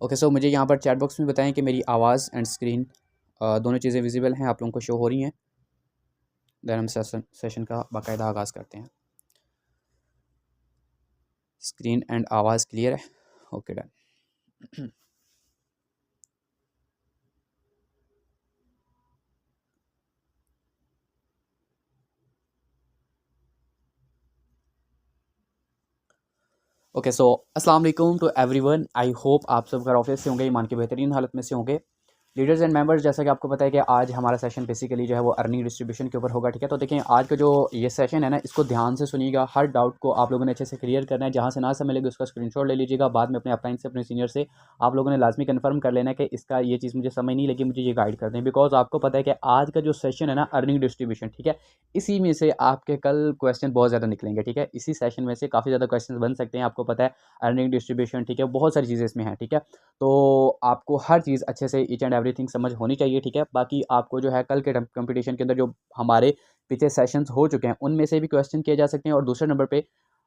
Okay so मुझे यहाँ पर चैट बॉक्स में बताएं कि मेरी आवाज़ एंड स्क्रीन दोनों चीज़ें विजिबल हैं, आप लोगों को शो हो रही हैं। देन हम सेशन का बाकायदा आगाज़ करते हैं। स्क्रीन एंड आवाज़ क्लियर है? Okay done. ओके सो अस्सलाम वालेकुम टू एवरीवन। आई होप आप सब घर ऑफिस से होंगे, ईमान की बेहतरीन हालत में से होंगे। लीडर्स एंड मेंबर्स, जैसा कि आपको पता है कि आज हमारा सेशन बेसिकली जो है वो अर्निंग डिस्ट्रीब्यूशन के ऊपर होगा, ठीक है। तो देखें आज का जो ये सेशन है ना, इसको ध्यान से सुनिएगा। हर डाउट को आप लोगों ने अच्छे से क्लियर करना है। जहाँ से ना समझ लगे उसका स्क्रीनशॉट ले लीजिएगा। बाद में अपने अपलाइन से, अपने सीनियर से आप लोगों ने लाजमी कन्फर्म कर लेना है कि इसका ये चीज़ मुझे समझ नहीं लगी, मुझे ये गाइड कर दें। बिकॉज आपको पता है कि आज का जो सेशन है ना अर्निंग डिस्ट्रीब्यूशन, ठीक है, इसी में से आपके कल क्वेश्चन बहुत ज़्यादा निकलेंगे, ठीक है। इसी सेशन में से काफ़ी ज़्यादा क्वेश्चन बन सकते हैं, आपको पता है। अर्निंग डिस्ट्रीब्यूशन, ठीक है, बहुत सारी चीज़ें इसमें हैं, ठीक है। तो आपको हर चीज़ अच्छे से ईच एंड एवरीथिंग समझ होनी चाहिए, ठीक है। बाकी आपको जो है कल के कंपटीशन के अंदर जो हमारे पिछले सेशंस हो चुके हैं उनमें से भी क्वेश्चन किए जा सकते हैं। और दूसरे नंबर पे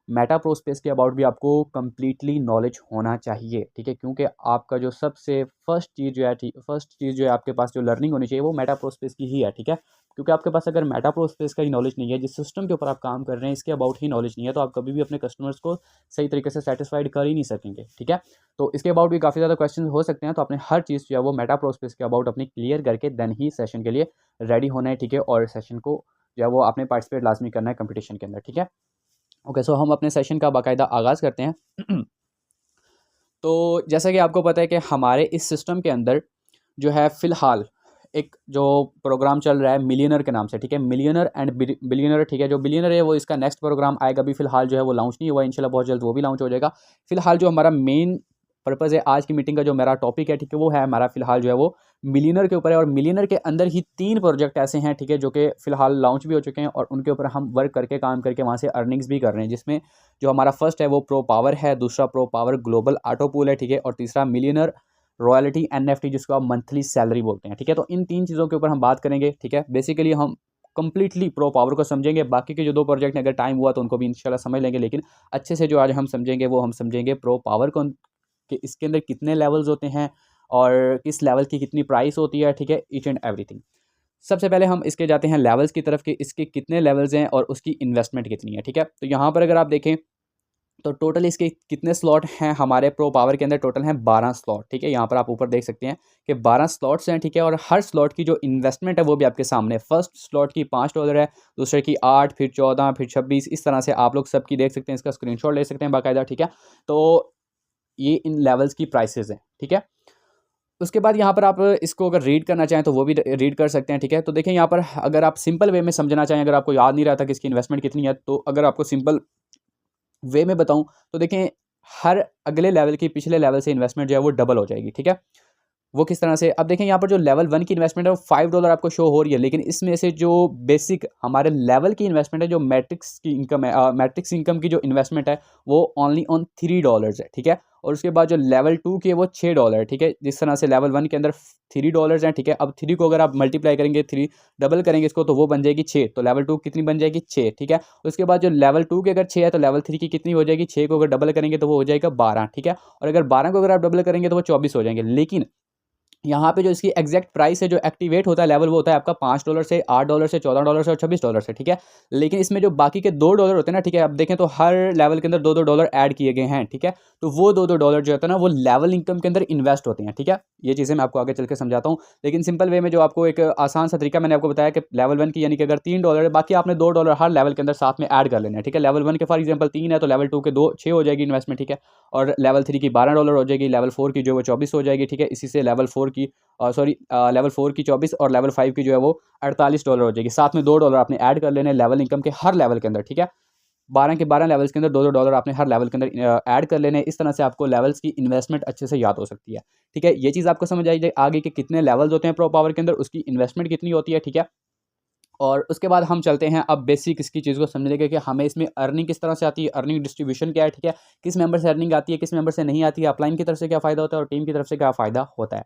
मेटा प्रोस्पेस के अबाउट भी आपको कंप्लीटली नॉलेज होना चाहिए, ठीक है। क्योंकि आपका जो सबसे फर्स्ट चीज़ जो है, ठीक, फर्स्ट चीज़ जो है आपके पास जो लर्निंग होनी चाहिए वो मेटा प्रोस्पेस की ही है, ठीक है। क्योंकि आपके पास अगर मेटा प्रोस्पेस का ही नॉलेज नहीं है, जिस सिस्टम के ऊपर आप काम कर रहे हैं इसके अबाउट ही नॉलेज नहीं है, तो आप कभी भी अपने कस्टमर्स को सही तरीके से सेटिस्फाइड कर ही नहीं सकेंगे, ठीक है। तो इसके अबाउट भी काफ़ी ज़्यादा क्वेश्चन हो सकते हैं। तो आपने हर चीज़ जो है वो मेटा प्रोस्पेस के अबाउट अपनी क्लियर करके देन ही सेशन के लिए रेडी होना है, ठीक है। और सेशन को जो है वो आपने पार्टिसिपेट लाजमी करना है कंपटीशन के अंदर, ठीक है। ओके सो हम अपने सेशन का बाकायदा आगाज़ करते हैं। तो जैसा कि आपको पता है कि हमारे इस सिस्टम के अंदर जो है फ़िलहाल एक जो प्रोग्राम चल रहा है मिलियनर के नाम से, ठीक है। मिलियनर एंड बिलियनर, ठीक है। जो बिलियनर है वो इसका नेक्स्ट प्रोग्राम आएगा। अभी फ़िलहाल जो है वो लॉन्च नहीं हुआ, इंशाल्लाह बहुत जल्द वो भी लॉन्च हो जाएगा। फ़िलहाल जो हमारा मेन पर्पज़ है आज की मीटिंग का, जो मेरा टॉपिक है, ठीक है, वो है हमारा फ़िलहाल जो है वो मिलियनर के ऊपर है। और मिलियनर के अंदर ही 3 प्रोजेक्ट ऐसे हैं, ठीक है, जो कि फ़िलहाल लॉन्च भी हो चुके हैं और उनके ऊपर हम वर्क करके, काम करके वहाँ से अर्निंग्स भी कर रहे हैं। जिसमें जो हमारा फर्स्ट है वो प्रो पावर है, दूसरा pro power global auto pool है, ठीक है, और तीसरा मिलियनर रॉयल्टी एनएफटी, जिसको आप मंथली सैलरी बोलते हैं, ठीक है। तो इन 3 चीज़ों के ऊपर हम बात करेंगे, ठीक है। बेसिकली हम कंप्लीटली प्रो पावर को समझेंगे। बाकी के जो 2 प्रोजेक्ट हैं अगर टाइम हुआ तो उनको भी इंशाल्लाह समझ लेंगे, लेकिन अच्छे से जो आज हम समझेंगे वो हम समझेंगे प्रो पावर को, कि इसके अंदर कितने लेवल्स होते हैं और किस लेवल की कितनी प्राइस होती है, ठीक है, ईच एंड एवरीथिंग। सबसे पहले हम इसके जाते हैं लेवल्स की तरफ, कि इसके कितने लेवल्स हैं और उसकी इन्वेस्टमेंट कितनी है, ठीक है। तो यहाँ पर अगर आप देखें तो टोटल इसके कितने स्लॉट हैं हमारे प्रो पावर के अंदर, टोटल हैं 12 स्लॉट, ठीक है। यहाँ पर आप ऊपर देख सकते हैं कि 12 स्लॉट्स हैं, ठीक है। और हर स्लॉट की जो इन्वेस्टमेंट है वो भी आपके सामने। फर्स्ट स्लॉट की $5 है, दूसरे की 8, फिर 14, फिर 26, इस तरह से आप लोग सबकी देख सकते हैं। इसका स्क्रीनशॉट ले सकते हैं बाकायदा, ठीक है। तो ये इन लेवल्स की प्राइसेस हैं, ठीक है। उसके बाद यहाँ पर आप इसको अगर रीड करना चाहें तो वो भी रीड कर सकते हैं, ठीक है। तो देखें यहाँ पर अगर आप सिंपल वे में समझना चाहें, अगर आपको याद नहीं रहता कि इसकी इन्वेस्टमेंट कितनी है, तो अगर आपको सिंपल वे में बताऊं तो देखें हर अगले लेवल की पिछले लेवल से इन्वेस्टमेंट जो है वो डबल हो जाएगी, ठीक है। वो किस तरह से, अब देखें यहाँ पर जो लेवल 1 की इन्वेस्टमेंट है वो $5 आपको शो हो रही है, लेकिन इसमें से जो बेसिक हमारे लेवल की इन्वेस्टमेंट है, जो मैट्रिक्स की इनकम है, मैट्रिक्स इनकम की जो इन्वेस्टमेंट है वो ओनली ऑन $3 है, ठीक है। और उसके बाद जो लेवल 2 की है वो $6 है, ठीक है। जिस तरह से लेवल 1 के अंदर $3 हैं, ठीक है। अब 3 को अगर आप मल्टीप्लाई करेंगे, 3 डबल करेंगे इसको तो वो बन जाएगी 6, तो लेवल 2 कितनी बन जाएगी 6, ठीक है। उसके बाद जो लेवल 2 की अगर 6 है तो लेवल 3 की कितनी हो जाएगी, 6 को अगर डबल करेंगे तो वो हो जाएगा 12, ठीक है। और अगर 12 को अगर आप डबल करेंगे तो वो 24 हो जाएंगे। लेकिन यहाँ पे जो इसकी एग्जैक्ट प्राइस है जो एक्टिवेट होता है लेवल, वो होता है आपका $5 से, $8 से, $14 से और $26 से, ठीक है। लेकिन इसमें जो बाकी के $2 होते हैं ना, ठीक है, अब देखें तो हर लेवल के अंदर $2 ऐड किए गए हैं, ठीक है। तो वो $2 जो होता है ना वो लेवल इनकम के अंदर इन्वेस्ट होते हैं, ठीक है। ये चीज़ें मैं आपको आगे चल के समझाता हूँ, लेकिन सिंपल वे में जो आपको एक आसान सा तरीका मैंने आपको बताया कि लेवल 1 की यानी कि अगर $3 है, बाकी आपने $2 हर लेवल के अंदर साथ में ऐड कर लेना है, ठीक है। लेवल 1 के फॉर एग्जाम्पल 3 है तो लेवल 2 के 6 हो जाएगी इन्वेस्टमेंट, ठीक है। और लेवल 3 की $12 हो जाएगी, लेवल 4 की जो वो 24 हो जाएगी, ठीक है। इसी से लेवल 4 की लेवल 4 की 24 और लेवल 5 की जो है वो $48 हो जाएगी। साथ में $2 आपने ऐड कर लेने लेवल इनकम के हर लेवल के अंदर, ठीक है। 12 के 12 लेवल्स के अंदर $2 आपने हर लेवल के अंदर ऐड कर लेने। इस तरह से आपको लेवल्स की इन्वेस्टमेंट अच्छे से याद हो सकती है, ठीक है। ये चीज़ आपको समझ आई जाए आगे के कितने लेवल्स होते हैं प्रो पावर के अंदर, उसकी इन्वेस्टमेंट कितनी होती है, ठीक है। और उसके बाद हम चलते हैं अब बेसिक इसकी चीज़ को समझने के कि हमें इसमें अर्निंग किस तरह से आती है, अर्निंग डिस्ट्रीब्यूशन क्या है, ठीक है। किस मेंबर से अर्निंग आती है, किस मेंबर से नहीं आती है, अपलाइन की तरफ से क्या फ़ायदा होता है और टीम की तरफ से क्या फ़ायदा होता है।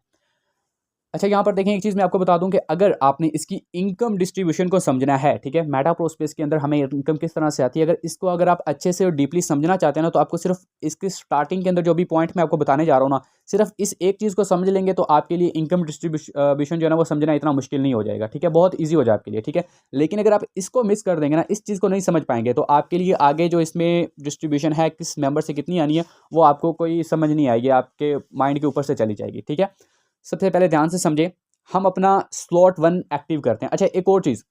अच्छा, यहाँ पर देखें एक चीज़ मैं आपको बता दूं कि अगर आपने इसकी इनकम डिस्ट्रीब्यूशन को समझना है, ठीक है, मेटा प्रो स्पेस के अंदर हमें इनकम किस तरह से आती है, अगर आप अच्छे से और डीपली समझना चाहते हैं ना, तो आपको सिर्फ इसकी स्टार्टिंग के अंदर जो भी पॉइंट मैं आपको बताने जा रहा हूँ ना, सिर्फ इस एक चीज़ को समझ लेंगे तो आपके लिए इनकम डिस्ट्रीब्यूशन जो है ना वो समझना इतना मुश्किल नहीं हो जाएगा, ठीक है, बहुत ईजी हो जाए आपके लिए, ठीक है। लेकिन अगर आप इसको मिस कर देंगे ना, इस चीज़ को नहीं समझ पाएंगे, तो आपके लिए आगे जो इसमें डिस्ट्रीब्यूशन है किस मेंबर से कितनी आनी है वो आपको कोई समझ नहीं आएगी, आपके माइंड के ऊपर से चली जाएगी, ठीक है। सबसे पहले ध्यान से समझे, हम अपना स्लॉट 1 एक्टिव करते हैं। अच्छा, एक और चीज़,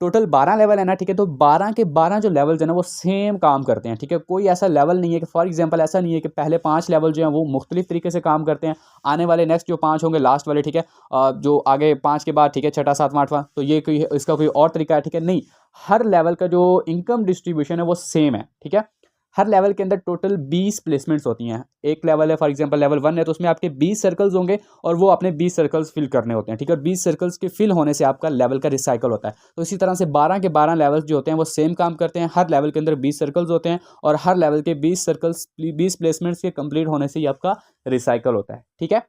टोटल 12 लेवल है ना, ठीक है, तो 12 के 12 जो लेवल्स हैं ना वो सेम काम करते हैं, ठीक है। कोई ऐसा लेवल नहीं है कि फॉर एग्जांपल ऐसा नहीं है कि पहले 5 लेवल जो हैं वो मुख्तलिफ तरीके से काम करते हैं, आने वाले नेक्स्ट जो 5 होंगे लास्ट वाले, ठीक है, जो आगे 5 के बाद, ठीक है, छठा सातवां आठवां, तो ये कोई इसका कोई और तरीका है, ठीक है, नहीं, हर लेवल का जो इनकम डिस्ट्रीब्यूशन है वो सेम है, ठीक है। हर लेवल के अंदर टोटल 20 प्लेसमेंट्स होती हैं। एक लेवल है, फॉर एग्जांपल लेवल 1 है, तो उसमें आपके 20 सर्कल्स होंगे और वो आपने 20 सर्कल्स फिल करने होते हैं, ठीक है। और 20 सर्कल्स के फिल होने से आपका लेवल का रिसाइकल होता है। तो इसी तरह से 12 के 12 लेवल्स जो होते हैं वो सेम काम करते हैं। हर लेवल के अंदर 20 सर्कल्स होते हैं और हर लेवल के 20 सर्कल्स 20 प्लेसमेंट्स के कंप्लीट होने से ही आपका रिसाइकल होता है, ठीक है।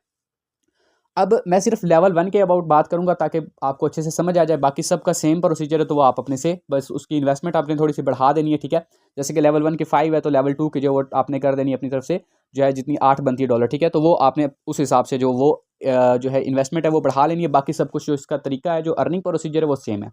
अब मैं सिर्फ लेवल 1 के अबाउट बात करूंगा ताकि आपको अच्छे से समझ आ जाए। बाकी सबका सेम प्रोसीजर है, तो वो आप अपने से बस उसकी इन्वेस्टमेंट आपने थोड़ी सी बढ़ा देनी है, ठीक है। जैसे कि लेवल 1 की 5 है, तो लेवल 2 की जो वो आपने कर देनी है अपनी तरफ से, जो है जितनी 8 बनती है डॉलर, ठीक है, तो वो आपने उस हिसाब से जो वो जो है इन्वेस्टमेंट है वो बढ़ा लेनी है। बाकी सब कुछ जो इसका तरीका है, जो अर्निंग प्रोसीजर है, वो सेम है।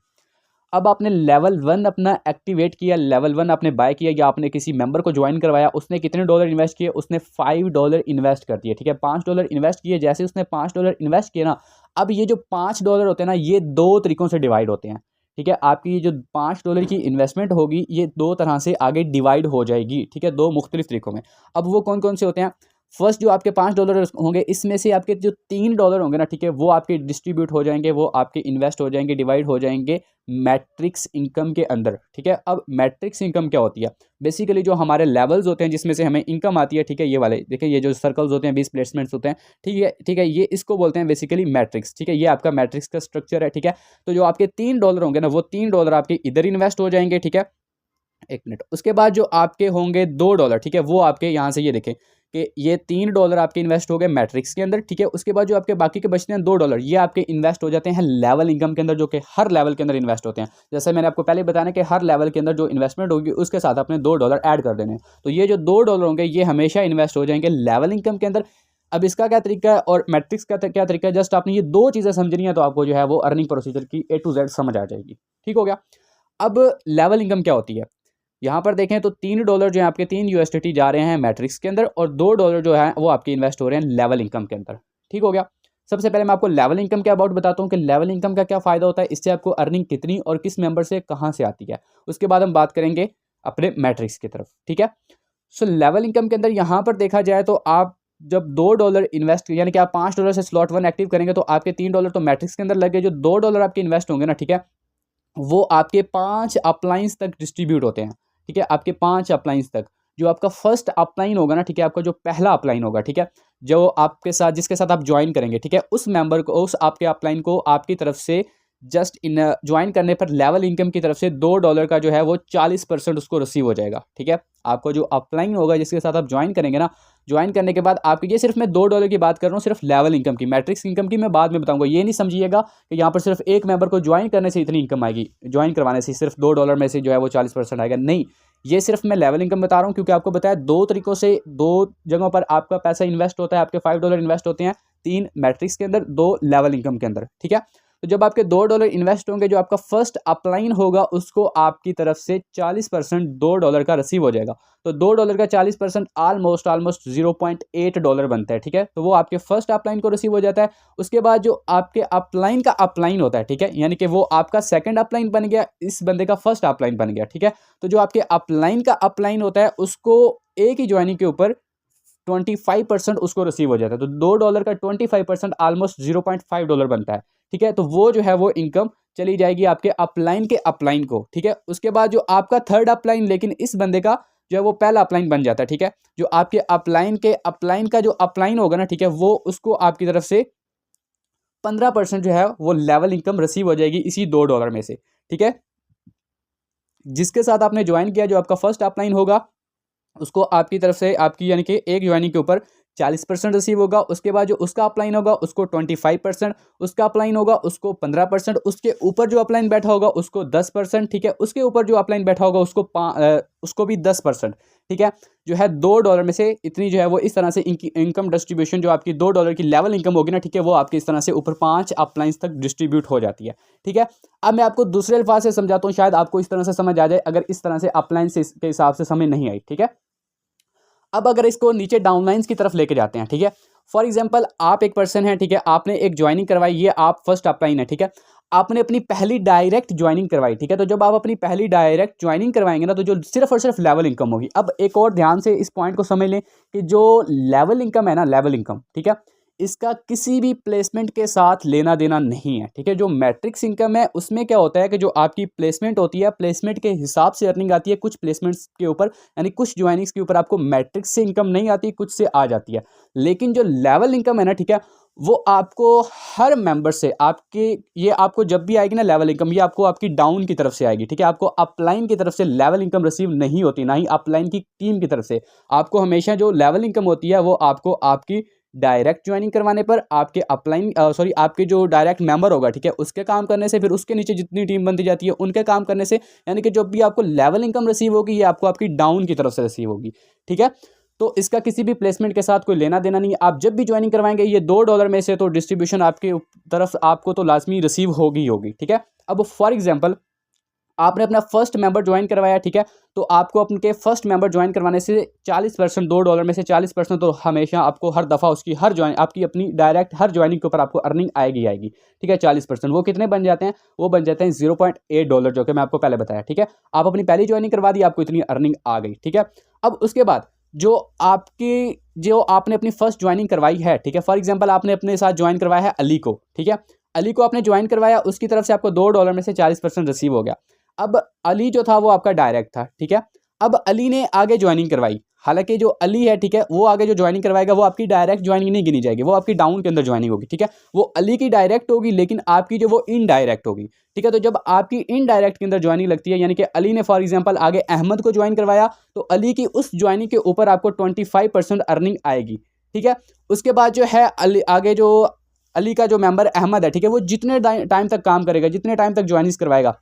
अब आपने लेवल 1 अपना एक्टिवेट किया, लेवल 1 आपने बाय किया या आपने किसी मेंबर को ज्वाइन करवाया, उसने कितने डॉलर इन्वेस्ट किए, उसने $5 इन्वेस्ट कर दिए, ठीक है, $5 इन्वेस्ट किए। जैसे उसने $5 इन्वेस्ट किए ना, अब ये जो $5 होते हैं ना, ये दो तरीकों से डिवाइड होते हैं, ठीक है। आपकी ये जो $5 की इन्वेस्टमेंट होगी, ये दो तरह से आगे डिवाइड हो जाएगी, ठीक है, दो मुख्तलिफ तरीकों में। अब वो कौन कौन से होते हैं? फर्स्ट जो आपके $5 होंगे, इसमें से आपके जो $3 होंगे ना, ठीक है, वो आपके डिस्ट्रीब्यूट हो जाएंगे, वो आपके इन्वेस्ट हो जाएंगे, डिवाइड हो जाएंगे मैट्रिक्स इनकम के अंदर, ठीक है। अब मैट्रिक्स इनकम क्या होती है? बेसिकली जो हमारे लेवल्स होते हैं जिसमें से हमें इनकम आती है, ठीक है, ये वाले देखिए, ये जो सर्कल्स होते हैं, 20 प्लेसमेंट्स होते हैं, ठीक है, ठीक है, ये इसको बोलते हैं बेसिकली मैट्रिक्स, ठीक है, ये आपका मैट्रिक्स का स्ट्रक्चर है, ठीक है। तो जो आपके $3 होंगे ना, वो $3 आपके इधर इन्वेस्ट हो जाएंगे, ठीक है, एक मिनट। उसके बाद जो आपके होंगे $2, ठीक है, वो आपके यहाँ से ये देखें कि ये $3 आपके इन्वेस्ट हो गए मैट्रिक्स के अंदर, ठीक है। उसके बाद जो आपके बाकी के बचते हैं $2, ये आपके इन्वेस्ट हो जाते हैं लेवल इनकम के अंदर, जो कि हर लेवल के अंदर इन्वेस्ट होते हैं। जैसे मैंने आपको पहले बताया कि हर लेवल के अंदर जो इन्वेस्टमेंट होगी उसके साथ आपने $2 ऐड कर देने हैं। तो ये जो $2 होंगे ये हमेशा इन्वेस्ट हो जाएंगे लेवल इनकम के अंदर। अब इसका क्या तरीका है और मैट्रिक्स का क्या तरीका है, जस्ट आपने ये दो चीज़ें समझनी है, तो आपको जो है वो अर्निंग प्रोसीजर की A to Z समझ आ जाएगी, ठीक हो गया। अब लेवल इनकम क्या होती है, यहाँ पर देखें तो $3 जो है आपके 3 USDT जा रहे हैं मैट्रिक्स के अंदर और $2 जो है वो आपके इन्वेस्ट हो रहे हैं लेवल इनकम के अंदर, ठीक हो गया। सबसे पहले मैं आपको लेवल इनकम के अबाउट बताता हूँ कि लेवल इनकम का क्या फ़ायदा होता है, इससे आपको अर्निंग कितनी और किस मेंबर से कहाँ से आती है। उसके बाद हम बात करेंगे अपने मैट्रिक्स की तरफ, ठीक है। सो लेवल इनकम के अंदर यहाँ पर देखा जाए तो आप जब $2 इन्वेस्ट, यानी कि आप $5 से स्लॉट 1 एक्टिव करेंगे तो आपके $3 तो मैट्रिक्स के अंदर लगे, जो $2 आपके इन्वेस्ट होंगे ना, ठीक है, वो आपके 5 अपलाइंस तक डिस्ट्रीब्यूट होते हैं, ठीक है, आपके 5 अपलाइंस तक। जो आपका फर्स्ट अपलाइन होगा ना, ठीक है, आपका जो पहला अपलाइन होगा, ठीक है, जो आपके साथ जिसके साथ आप ज्वाइन करेंगे, ठीक है, उस मेंबर को, उस आपके अपलाइन को आपकी तरफ से जस्ट इन ज्वाइन करने पर लेवल इनकम की तरफ से $2 का जो है वो 40% उसको रिसीव हो जाएगा, ठीक है। आपको जो अपलाइन होगा जिसके साथ आप ज्वाइन करेंगे ना, ज्वाइन करने के बाद आपकी, ये सिर्फ मैं $2 की बात कर रहा हूँ, सिर्फ लेवल इनकम की, मैट्रिक्स इनकम की मैं बाद में बताऊंगा। ये नहीं समझिएगा कि यहाँ पर सिर्फ एक मेंबर को ज्वाइन करने से इतनी इनकम आएगी, ज्वाइन करवाने से सिर्फ $2 में से जो है वो 40% आएगा, नहीं। ये सिर्फ मैं लेवल इनकम बता रहा हूँ क्योंकि आपको बताया दो तरीकों से, दो जगहों पर आपका पैसा इन्वेस्ट होता है, आपके $5 इन्वेस्ट होते हैं, 3 मैट्रिक्स के अंदर, 2 लेवल इनकम के अंदर, ठीक है। तो जब आपके $2 इन्वेस्ट होंगे, जो आपका फर्स्ट अपलाइन होगा उसको आपकी तरफ से 40% $2 का रिसीव हो जाएगा। तो $2 का 40% ऑलमोस्ट $0.8 बनता है, ठीक है। तो वो आपके फर्स्ट अपलाइन को रिसीव हो जाता है। उसके बाद जो आपके अपलाइन का अपलाइन होता है, ठीक है, यानी कि वो आपका सेकंड अपलाइन बन गया, इस बंदे का फर्स्ट अपलाइन बन गया, ठीक है। तो जो आपके अपलाइन का अपलाइन होता है उसको एक ही ज्वाइनिंग के ऊपर 25% उसको रिसीव हो जाता है। तो $2 का 25% ऑलमोस्ट $0.5 बनता है, ठीक है। तो वो जो है वो इनकम चली जाएगी आपके अपलाइन के अपलाइन को, ठीक है। उसके बाद जो आपका थर्ड अपलाइन, लेकिन इस बंदे का जो है वो पहला अपलाइन बन जाता है, ठीक है। जो आपके अपलाइन के अपलाइन का जो अपलाइन होगा ना, ठीक है, वो उसको आपकी तरफ से 15% जो है वो लेवल इनकम रिसीव हो जाएगी इसी $2 में से, ठीक है। जिसके साथ आपने ज्वाइन किया, जो आपका फर्स्ट अपलाइन होगा, उसको आपकी तरफ से आपकी, यानी कि एक ज्वाइनिंग के ऊपर 40% रिसीव होगा। उसके बाद जो उसका अपलाइन होगा उसको 25%, उसका अपलाइन होगा उसको 15%, उसके ऊपर जो अपलाइन बैठा होगा उसको 10%, ठीक है। उसके ऊपर जो अपलाइन बैठा होगा उसको भी 10%, ठीक है। जो है $2 में से इतनी जो है वो इस तरह से इनकम डिस्ट्रीब्यूशन जो आपकी $2 की लेवल इनकम होगी ना, ठीक है, वो आपकी इस तरह से ऊपर 5 अपलाइंस तक डिस्ट्रीब्यूट हो जाती है, ठीक है। अब मैं आपको दूसरे अल्फाज से समझाता हूँ, शायद आपको इस तरह से समझ आ जाए अगर इस तरह से अपलाइन के हिसाब से समझ नहीं आई, ठीक है। अब अगर इसको नीचे डाउनलाइंस की तरफ लेके जाते हैं, ठीक है। फॉर एग्जांपल आप एक पर्सन है, ठीक है, आपने एक ज्वाइनिंग करवाई, ये आप फर्स्ट अपलाइन है, ठीक है। आपने अपनी पहली डायरेक्ट ज्वाइनिंग करवाई, ठीक है। तो जब आप अपनी पहली डायरेक्ट ज्वाइनिंग करवाएंगे ना, तो जो सिर्फ और सिर्फ लेवल इनकम होगी। अब एक और ध्यान से इस पॉइंट को समझ लें कि जो लेवल इनकम है ना, लेवल इनकम, ठीक है, इसका किसी भी प्लेसमेंट के साथ लेना देना नहीं है, ठीक है। जो मैट्रिक्स इनकम है उसमें क्या होता है कि जो आपकी प्लेसमेंट होती है, प्लेसमेंट के हिसाब से अर्निंग आती है। कुछ प्लेसमेंट्स के ऊपर यानी कुछ ज्वाइनिंग्स के ऊपर आपको मैट्रिक्स से इनकम नहीं आती, कुछ से आ जाती है। लेकिन जो लेवल इनकम है ना, ठीक है, वो आपको हर मेंबर से आपके ये आपको जब भी आएगी ना लेवल इनकम, ये आपको आपकी डाउन की तरफ से आएगी, ठीक है। आपको अपलाइन की तरफ से लेवल इनकम रिसीव नहीं होती, ना ही अपलाइन की टीम की तरफ से। आपको हमेशा जो लेवल इनकम होती है वो आपको आपकी डायरेक्ट ज्वाइनिंग करवाने पर, आपके अपलाइन आपके जो डायरेक्ट मेंबर होगा, ठीक है, उसके काम करने से, फिर उसके नीचे जितनी टीम बनती जाती है उनके काम करने से, यानी कि जब भी आपको लेवल इनकम रिसीव होगी ये आपको आपकी डाउन की तरफ से रिसीव होगी, ठीक है। तो इसका किसी भी प्लेसमेंट के साथ कोई लेना देना नहीं है। आप जब भी ज्वाइनिंग करवाएंगे ये $2 में से तो डिस्ट्रीब्यूशन आपकी तरफ आपको तो लाजमी रिसीव होगी ही होगी, ठीक है। अब फॉर एग्जाम्पल आपने अपना फर्स्ट मेंबर ज्वाइन करवाया, ठीक है, तो आपको अपने फर्स्ट मेंबर ज्वाइन करवाने से 40%, $2 में से 40% तो हमेशा आपको हर दफ़ा उसकी हर ज्वाइन आपकी अपनी डायरेक्ट हर ज्वाइनिंग के ऊपर आपको अर्निंग आएगी आएगी, ठीक है। 40% वो कितने बन जाते हैं, वो बन जाते हैं $0.8, जो कि मैं आपको पहले बताया, ठीक है। आप अपनी पहली ज्वाइनिंग करवा दी, आपको इतनी अर्निंग आ गई, ठीक है। अब उसके बाद जो आपने अपनी फर्स्ट ज्वाइनिंग करवाई है, ठीक है, फॉर एग्जाम्पल आपने अपने साथ ज्वाइन करवाया है अली को, ठीक है, अली को आपने ज्वाइन करवाया, उसकी तरफ से आपको $2 में से 40% रिसीव हो गया। अब अली जो था वो आपका डायरेक्ट था, ठीक है। अब अली ने आगे ज्वाइनिंग करवाई, हालांकि जो अली है, ठीक है, वो आगे जो ज्वाइनिंग करवाएगा वो आपकी डायरेक्ट ज्वाइनिंग नहीं गिनी जाएगी, वो आपकी डाउन के अंदर ज्वाइनिंग होगी, ठीक है। वो अली की डायरेक्ट होगी लेकिन आपकी जो वो इनडायरेक्ट होगी, ठीक है। तो जब आपकी इनडायरेक्ट के अंदर ज्वाइनिंग लगती है, यानी कि अली ने फॉर एग्जांपल आगे अहमद को ज्वाइन करवाया, तो अली की उस ज्वाइनिंग के ऊपर आपको 25% अर्निंग आएगी, ठीक है। उसके बाद जो है अली आगे जो अली का जो मेंबर अहमद है, ठीक है, वो जितने टाइम तक काम करेगा, जितने टाइम तक ज्वाइनिंग करवाएगा,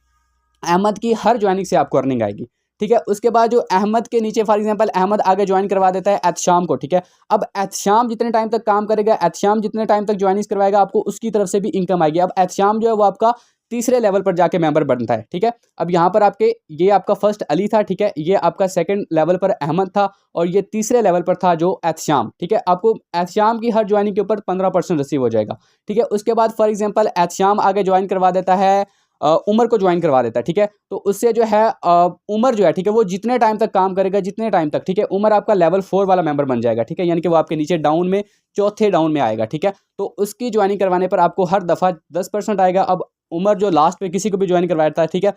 अहमद की हर ज्वाइनिंग से आपको अर्निंग आएगी, ठीक है। उसके बाद जो अहमद के नीचे फॉर एग्जांपल अहमद आगे ज्वाइन करवा देता है एहतशाम को, ठीक है। अब एहतशाम जितने टाइम तक काम करेगा, एहतशाम जितने टाइम तक ज्वाइनिंग करवाएगा, आपको उसकी तरफ से भी इनकम आएगी। अब एहतशाम जो है वो आपका तीसरे लेवल पर जाके मेंबर बनता है, ठीक है। अब यहाँ पर ये आपका फर्स्ट अली था, ठीक है, ये आपका सेकंड लेवल पर अहमद था और ये तीसरे लेवल पर था जो एहतशाम, ठीक है। आपको एहतशाम की हर ज्वाइनिंग के ऊपर 15% रिसीव हो जाएगा, ठीक है। उसके बाद फॉर एग्जाम्पल एहतशाम आगे ज्वाइन करवा देता है उमर को ज्वाइन करवा देता है, ठीक है। तो उससे जो है उमर जो है, ठीक है, वो जितने टाइम तक काम करेगा, जितने टाइम तक, ठीक है, उमर आपका लेवल 4 वाला मेंबर बन जाएगा, ठीक है, यानी कि वो आपके नीचे डाउन में चौथे डाउन में आएगा, ठीक है। तो उसकी ज्वाइनिंग करवाने पर आपको हर दफ़ा 10% आएगा। अब उमर जो लास्ट पे किसी को भी ज्वाइन करवाता है, ठीक है,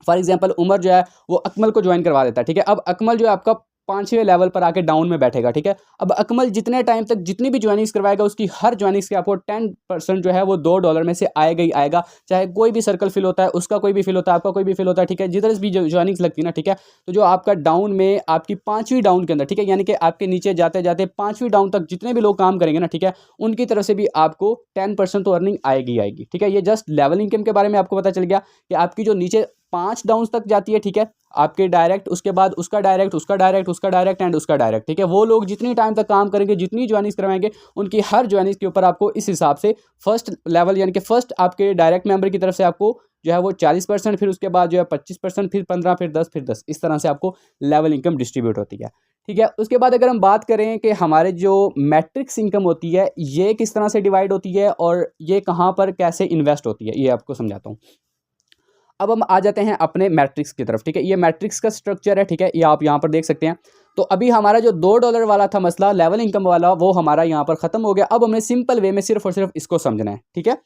फॉर एग्जाम्पल उमर जो है वो अकमल को ज्वाइन करवा देता है, ठीक है। अब अकमल जो है आपका 5वें लेवल पर आके डाउन में बैठेगा, ठीक है। अब अकमल जितने टाइम तक जितनी भी ज्वाइनिंग्स करवाएगा उसकी हर ज्वाइनिंग्स के आपको 10% जो है वो $2 में से आएगा ही आएगा। चाहे कोई भी सर्कल फिल होता है, उसका कोई भी फिल होता है, आपका कोई भी फिल होता है, ठीक है, जिधर भी ज्वाइनिंग्स लगती है ना, ठीक है। तो जो आपका डाउन में आपकी 5वीं डाउन के अंदर, ठीक है, यानी कि आपके नीचे जाते जाते 5वीं डाउन तक जितने भी लोग काम करेंगे ना, ठीक है, उनकी तरफ से भी आपको 10% तो अर्निंग आएगी आएगी, ठीक है। ये जस्ट लेवल इनकम के बारे में आपको पता चल गया कि आपकी जो नीचे 5 डाउन तक जाती है, ठीक है, आपके डायरेक्ट, उसके बाद उसका डायरेक्ट, उसका डायरेक्ट, उसका डायरेक्ट एंड उसका डायरेक्ट, ठीक है। वो लोग जितनी टाइम तक काम करेंगे, जितनी ज्वाइनिंग्स करवाएंगे, उनकी हर ज्वाइनिंग्स के ऊपर आपको इस हिसाब से फर्स्ट लेवल यानी कि फर्स्ट आपके डायरेक्ट मेंबर की तरफ से आपको जो है वो 40%, फिर उसके बाद जो है 25%, फिर 15, फिर 10, फिर 10, इस तरह से आपको लेवल इनकम डिस्ट्रीब्यूट होती है, ठीक है। उसके बाद अगर हम बात करें कि हमारे जो मैट्रिक्स इनकम होती है ये किस तरह से डिवाइड होती है और ये कहाँ पर कैसे इन्वेस्ट होती है, ये आपको समझाता हूँ। अब हम आ जाते हैं अपने मैट्रिक्स की तरफ, ठीक है। ये मैट्रिक्स का स्ट्रक्चर है, ठीक है, ये आप यहाँ पर देख सकते हैं। तो अभी हमारा जो $2 वाला था मसला लेवल इनकम वाला, वो हमारा यहाँ पर ख़त्म हो गया। अब हमने सिंपल वे में सिर्फ और सिर्फ इसको समझना है, ठीक है।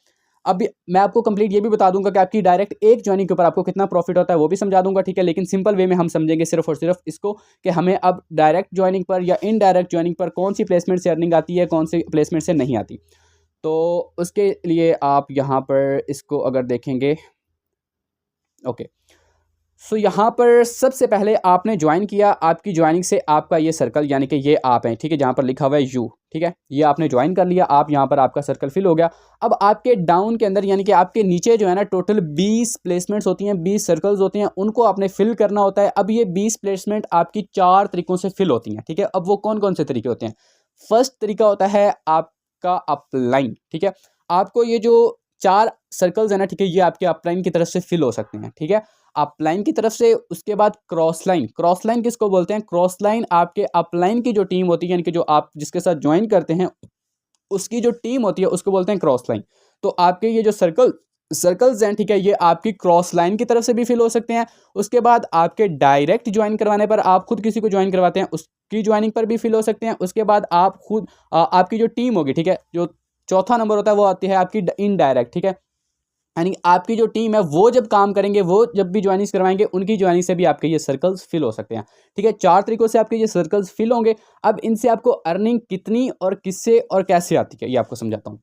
अब मैं आपको कंप्लीट ये भी बता दूंगा कि आपकी डायरेक्ट एक ज्वाइनिंग के ऊपर आपको कितना प्रॉफिट होता है, वो भी समझा दूंगा, ठीक है। लेकिन सिंपल वे में हम समझेंगे सिर्फ और सिर्फ इसको कि हमें अब डायरेक्ट ज्वाइनिंग पर या इनडायरेक्ट ज्वाइनिंग पर कौन सी प्लेसमेंट से अर्निंग आती है, कौन सी प्लेसमेंट से नहीं आती। तो उसके लिए आप यहाँ पर इसको अगर देखेंगे, ओके, सो यहाँ पर सबसे पहले आपने ज्वाइन किया, आपकी ज्वाइनिंग से आपका ये सर्कल यानी कि ये आप हैं, ठीक है, जहाँ पर लिखा हुआ है यू, ठीक है, ये आपने ज्वाइन कर लिया, आप यहाँ पर आपका सर्कल फिल हो गया। अब आपके डाउन के अंदर यानी कि आपके नीचे जो है ना टोटल 20 प्लेसमेंट्स होती हैं, 20 सर्कल्स होते हैं, उनको आपने फिल करना होता है। अब ये 20 प्लेसमेंट आपकी 4 तरीकों से फिल होती हैं, ठीक है। अब वो कौन कौन से तरीके होते हैं? फर्स्ट तरीका होता है आपका अपलाइन, ठीक है। आपको ये जो 4 सर्कल्स है ना, ठीक है, ये आपके अपलाइन की तरफ से फिल हो सकते हैं, ठीक है, अपलाइन की तरफ से। उसके बाद क्रॉस लाइन, क्रॉस लाइन किसको बोलते हैं? क्रॉस लाइन आपके अपलाइन की जो टीम होती है, यानी कि जो आप जिसके साथ ज्वाइन करते हैं उसकी जो टीम होती है उसको बोलते हैं क्रॉस लाइन। तो आपके ये जो सर्कल्स हैं, ठीक है, ये आपकी क्रॉस लाइन की तरफ से भी फिल हो सकते हैं। उसके बाद आपके डायरेक्ट ज्वाइन करवाने पर, आप खुद किसी को ज्वाइन करवाते हैं उसकी ज्वाइनिंग पर भी फिल हो सकते हैं। उसके बाद आप खुद आपकी जो टीम होगी, ठीक है, जो चौथा नंबर होता है वो आती है आपकी इनडायरेक्ट, ठीक है, यानी आपकी जो टीम है वो जब काम करेंगे, वो जब भी ज्वाइनिंग करवाएंगे, उनकी ज्वाइनिंग से भी आपके ये सर्कल्स फिल हो सकते हैं, ठीक है। 4 तरीकों से आपके ये सर्कल्स फिल होंगे। अब इनसे आपको अर्निंग कितनी और किससे और कैसे आती है ये आपको समझाता हूँ।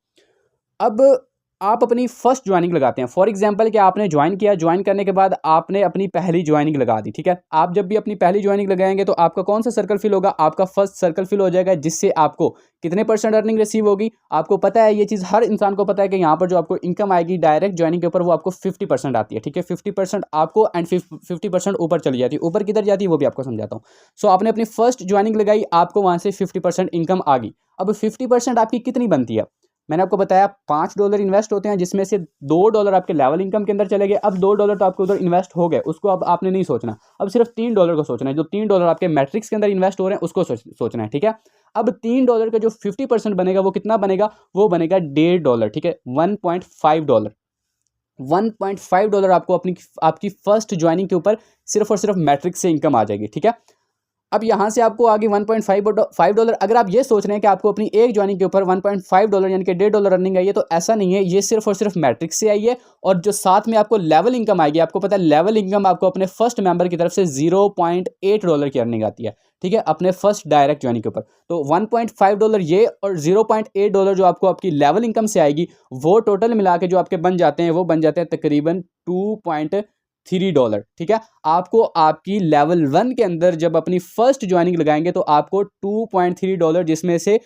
अब आप अपनी फर्स्ट ज्वाइनिंग लगाते हैं। फॉर एग्जांपल कि आपने ज्वाइन किया, ज्वाइन करने के बाद आपने अपनी पहली ज्वाइनिंग लगा दी, ठीक है। आप जब भी अपनी पहली ज्वाइनिंग लगाएंगे तो आपका कौन सा सर्कल फिल होगा? आपका फर्स्ट सर्कल फिल हो जाएगा, जिससे आपको कितने % अर्निंग रिसीव होगी? आपको पता है, ये चीज़ हर इंसान को पता है कि यहाँ पर जो आपको इनकम आएगी डायरेक्ट ज्वाइनिंग के ऊपर, वो आपको 50% आती है, ठीक है। 50% आपको एंड 50% ऊपर चली जाती है। ऊपर किधर जाती है वो भी आपको समझाता हूँ। सो आपने अपनी फर्स्ट ज्वाइनिंग लगाई, आपको वहाँ से 50% इनकम आ गई। अब 50% आपकी कितनी बनती है? मैंने आपको बताया $5 इन्वेस्ट होते हैं, जिसमें से $2 आपके लेवल इनकम के अंदर चले गए। अब $2 तो आपके उधर इन्वेस्ट हो गए, उसको अब आपने नहीं सोचना, अब सिर्फ $3 को सोचना है। जो $3 आपके मैट्रिक्स के अंदर इन्वेस्ट हो रहे हैं उसको सोचना है, ठीक है। अब $3 का जो 50% बनेगा वो कितना बनेगा? वो बनेगा $1.5, ठीक है, $1.5। $1.5 आपको अपनी आपकी फर्स्ट ज्वाइनिंग के ऊपर सिर्फ और सिर्फ मैट्रिक्स से इनकम आ जाएगी, ठीक है। अब यहाँ से आपको आगे $1.5। अगर आप ये सोच रहे हैं कि आपको अपनी एक ज्वाइनिंग के ऊपर $1.5 यानी कि $1.5 अर्निंग आई है, तो ऐसा नहीं है, ये सिर्फ और सिर्फ मैट्रिक्स से आई है। और जो साथ में आपको लेवल इनकम आएगी, आपको पता है लेवल इनकम आपको अपने फर्स्ट मेंबर की तरफ से $0.8 की अर्निंग आती है, ठीक है, अपने फर्स्ट डायरेक्ट ज्वाइनिंग के ऊपर। तो $1.5 ये और $0.8 जो आपको आपकी लेवल इनकम से आएगी, वो टोटल मिला के जो आपके बन जाते हैं, वो बन जाते हैं तकरीबन $2.3, ठीक है। आपको आपकी लेवल 1 के अंदर जब अपनी फर्स्ट ज्वाइनिंग लगाएंगे तो आपको $2.3, जिसमें से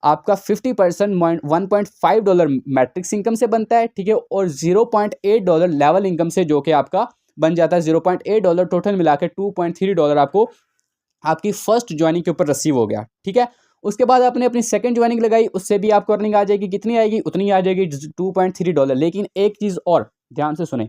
आपका 50% $1.5 मैट्रिक्स इनकम से बनता है, ठीक है, और $0.8 लेवल इनकम से, जो कि आपका बन जाता है $0.8। टोटल मिला के $2.3 आपको आपकी फर्स्ट ज्वाइनिंग के ऊपर रिसीव हो गया, ठीक है। उसके बाद आपने अपनी सेकंड ज्वाइनिंग लगाई, उससे भी आपको अर्निंग आ जाएगी। कितनी आएगी? उतनी आ जाएगी, $2.3। लेकिन एक चीज़ और ध्यान से सुने,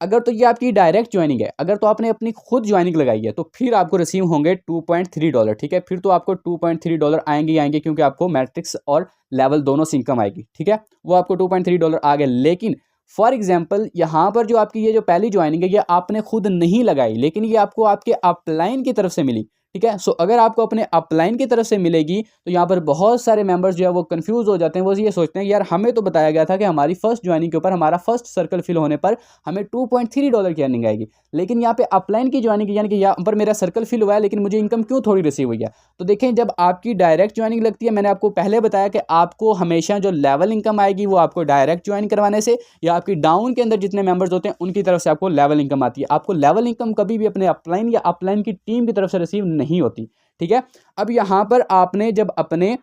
अगर तो ये आपकी डायरेक्ट ज्वाइनिंग है, अगर तो आपने अपनी खुद ज्वाइनिंग लगाई है, तो फिर आपको रिसीव होंगे $2.3, ठीक है। फिर तो आपको $2.3 आएंगे ही आएंगे, क्योंकि आपको मैट्रिक्स और लेवल दोनों से इनकम आएगी, ठीक है। वो आपको $2.3 आ गए। लेकिन फॉर एग्जांपल यहाँ पर जो आपकी ये जो पहली ज्वाइनिंग है, ये आपने खुद नहीं लगाई, लेकिन ये आपको आपके अपलाइन की तरफ से मिली, ठीक है। सो अगर आपको अपने अपलाइन की तरफ से मिलेगी, तो यहाँ पर बहुत सारे मेंबर्स जो है वो कंफ्यूज हो जाते हैं। वो ये सोचते हैं, यार हमें तो बताया गया था कि हमारी फर्स्ट ज्वाइनिंग के ऊपर, हमारा फर्स्ट सर्कल फिल होने पर हमें $2.3 की अर्निंग आएगी, लेकिन यहाँ पे अपलाइन की ज्वाइनिंग यानी कि यहाँ पर मेरा सर्कल फिल हुआ है, लेकिन मुझे इनकम क्यों थोड़ी रिसीव हुई है? तो देखें, जब आपकी डायरेक्ट ज्वाइनिंग लगती है, मैंने आपको पहले बताया कि आपको हमेशा जो लेवल इनकम आएगी वो आपको डायरेक्ट ज्वाइन करवाने से, या आपकी डाउन के अंदर जितने मेंबर्स होते हैं उनकी तरफ से आपको लेवल इनकम आती है। आपको लेवल इनकम कभी भी अपने अपलाइन या अपलाइन की टीम की तरफ से रिसीव नहीं होती, ठीक है। अब यहाँ पर आपने जब अपने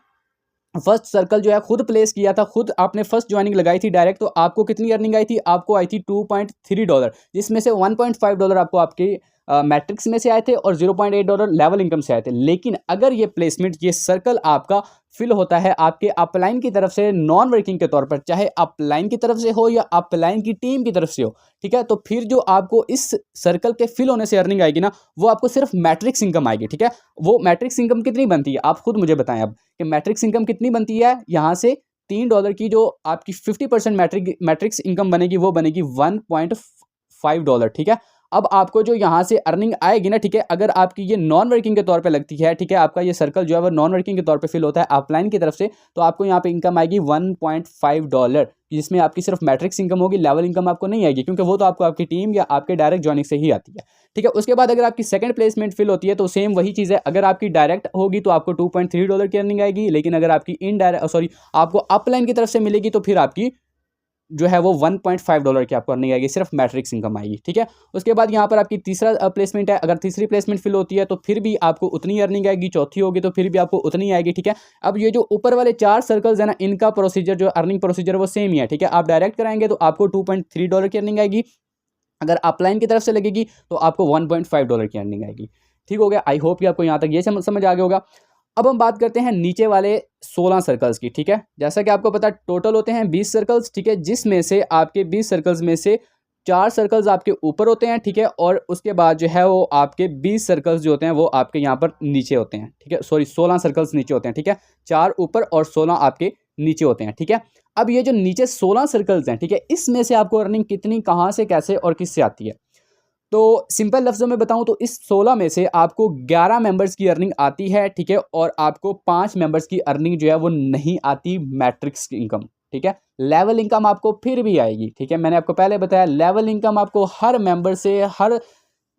फर्स्ट सर्कल जो है खुद प्लेस किया था, खुद आपने फर्स्ट ज्वाइनिंग लगाई थी डायरेक्ट, तो आपको कितनी अर्निंग आई थी? आपको आई थी $2.3, जिसमें से $1.5 आपको आपके मैट्रिक्स में से आए थे और $0.8 लेवल इनकम से आए थे। लेकिन अगर ये प्लेसमेंट, ये सर्कल आपका फिल होता है आपके अपलाइन की तरफ से नॉन वर्किंग के तौर पर, चाहे अपलाइन की तरफ से हो या अपलाइन की टीम की तरफ से हो, ठीक है, तो फिर जो आपको इस सर्कल के फिल होने से अर्निंग आएगी ना, वो आपको सिर्फ मैट्रिक्स इनकम आएगी, ठीक है। वो मैट्रिक्स इनकम कितनी बनती है, आप खुद मुझे बताएं अब कि मैट्रिक्स इनकम कितनी बनती है। यहाँ से $3 की जो आपकी 50% मैट्रिक्स इनकम बनेगी, वो बनेगी $1.5, ठीक है। अब आपको जो यहाँ से अर्निंग आएगी ना, ठीक है, अगर आपकी ये नॉन वर्किंग के तौर पे लगती है, ठीक है, आपका ये सर्कल जो है वो नॉन वर्किंग के तौर पे फिल होता है अपलाइन की तरफ से, तो आपको यहाँ पे इनकम आएगी $1.5, जिसमें आपकी सिर्फ मैट्रिक्स इनकम होगी, लेवल इनकम आपको नहीं आएगी, क्योंकि वो तो आपको आपकी टीम या आपके डायरेक्ट ज्वाइनिंग से ही आती है, ठीक है। उसके बाद अगर आपकी सेकंड प्लेसमेंट फिल होती है, तो सेम वही चीज़ है। अगर आपकी डायरेक्ट होगी तो आपको $2.3 की अर्निंग आएगी, लेकिन अगर आपकी इनडायरेक्ट आपको अपलाइन की तरफ से मिलेगी, तो फिर आपकी जो है वो $1.5 की आपको अर्निंग आएगी, सिर्फ मैट्रिक्स इनकम आएगी, ठीक है। उसके बाद यहाँ पर आपकी तीसरा प्लेसमेंट है, अगर तीसरी प्लेसमेंट फिल होती है तो फिर भी आपको उतनी अर्निंग आएगी, चौथी होगी तो फिर भी आपको उतनी आएगी, ठीक है। अब ये जो ऊपर वाले 4 सर्कल्स है ना, इनका प्रोसीजर जो अर्निंग प्रोसीजर वो सेम ही है, ठीक है। आप डायरेक्ट कराएंगे तो आपको $2.3 की अर्निंग आएगी, अगर अपलाइन की तरफ से लगेगी तो आपको $1.5 की अर्निंग आएगी, ठीक हो गया। आई होप कि आपको यहाँ तक ये समझ आ गया होगा। अब हम बात करते हैं नीचे वाले 16 सर्कल्स की, ठीक है। जैसा कि आपको पता टोटल होते हैं 20 सर्कल्स, ठीक है, जिसमें से आपके 20 सर्कल्स में से 4 सर्कल्स आपके ऊपर होते हैं, ठीक है, और उसके बाद जो है वो आपके 20 सर्कल्स जो होते हैं वो आपके यहाँ पर नीचे होते हैं, ठीक है। सॉरी, 16 सर्कल्स नीचे होते हैं, ठीक है, 4 ऊपर और 16 आपके नीचे होते हैं, ठीक है। अब ये जो नीचे 16 सर्कल्स हैं, ठीक है, इसमें से आपको अर्निंग कितनी, कहाँ से, कैसे और किससे आती है, तो सिंपल लफ्ज़ों में बताऊं तो इस 16 में से आपको 11 मेंबर्स की अर्निंग आती है, ठीक है, और आपको 5 मेंबर्स की अर्निंग जो है वो नहीं आती, मैट्रिक्स की इनकम, ठीक है। लेवल इनकम आपको फिर भी आएगी, ठीक है, मैंने आपको पहले बताया लेवल इनकम आपको हर मेंबर से, हर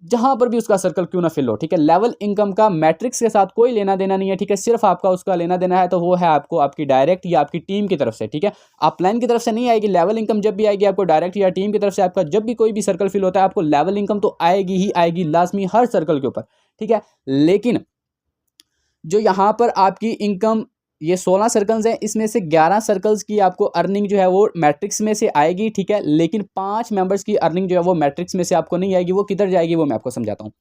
जहां पर भी उसका सर्कल क्यों ना फिल हो, ठीक है। लेवल इनकम का मैट्रिक्स के साथ कोई लेना देना नहीं है, ठीक है, सिर्फ आपका उसका लेना देना है, तो वो है आपको आपकी डायरेक्ट या आपकी टीम की तरफ से, ठीक है। अपलाइन की तरफ से नहीं आएगी लेवल इनकम, जब भी आएगी आपको डायरेक्ट या टीम की तरफ से। आपका जब भी कोई भी सर्कल फिल होता है आपको लेवल इनकम तो आएगी ही आएगी लाजमी हर सर्कल के ऊपर, ठीक है। लेकिन जो यहाँ पर आपकी इनकम, ये 16 सर्कल्स हैं, इसमें से 11 सर्कल्स की आपको अर्निंग जो है वो मैट्रिक्स में से आएगी, ठीक है, लेकिन 5 मेंबर्स की अर्निंग जो है वो मैट्रिक्स में से आपको नहीं आएगी। वो किधर जाएगी वो मैं आपको समझाता हूँ।